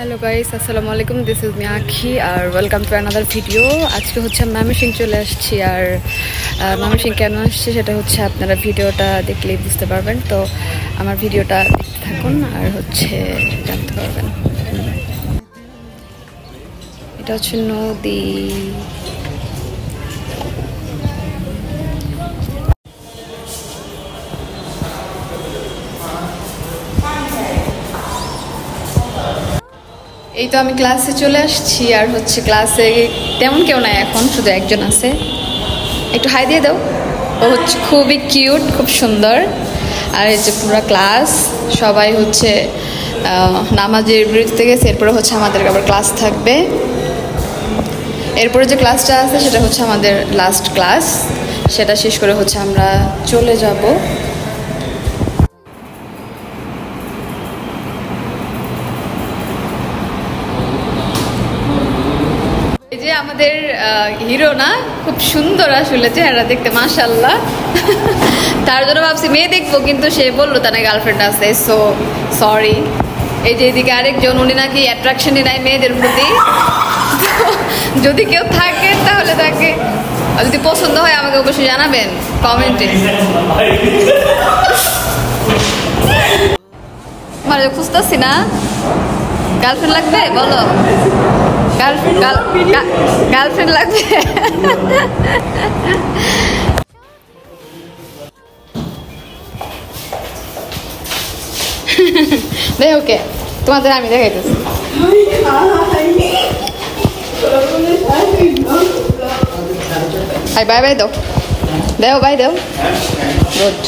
Hello guys, আসসালামু আলাইকুম। This is me আখি আর ওয়েলকাম টু অ্যানাদার ভিডিও। আজকে হচ্ছে ময়মনসিং চলে আসছি। আর ময়মনসিং কেন আসছি সেটা হচ্ছে আপনারা ভিডিওটা দেখলেই বুঝতে পারবেন। তো আমার ভিডিওটা দেখতে থাকুন আর হচ্ছে জানতে পারবেন। এটা হচ্ছে নদী। এই তো আমি ক্লাসে চলে আসছি আর হচ্ছে ক্লাসে তেমন কেউ নাই, এখন শুধু একজন আছে। একটু হাই দিয়ে দাও। ও হচ্ছে খুবই কিউট, খুব সুন্দর। আর এই যে পুরো ক্লাস সবাই হচ্ছে নামাজের বিরতিতে গেছে। এরপরে হচ্ছে আমাদের আবার ক্লাস থাকবে। এরপরে যে ক্লাসটা আছে সেটা হচ্ছে আমাদের লাস্ট ক্লাস। সেটা শেষ করে হচ্ছে আমরা চলে যাব। এই যে আমাদের হিরো না, খুব সুন্দর আসলে চেহারা দেখতে, মাশাআল্লাহ। তার জন্য ভাবছি মেয়ে দেখবো, কিন্তু সে বললো তার নাকি গার্লফ্রেন্ড আছে। So sorry. এই যে এদিকে আরেকজন, উনি নাকি অ্যাট্রাকশনই নাই মেয়েদের প্রতি। যদি কেউ থাকে তাহলে তাকে, যদি পছন্দ হয় আমাকে অবশ্যই জানাবেন কমেন্টে। মানে খুঁজতেছি না, গার্লফ্রেন্ড লাগবে বলো। গার্লফ্রেন্ড লাগবে। দেখ ওকে, তোমাদের আমি দেখাইতেছি। বাই বাই দাও, দেও বাই দাও। গুড।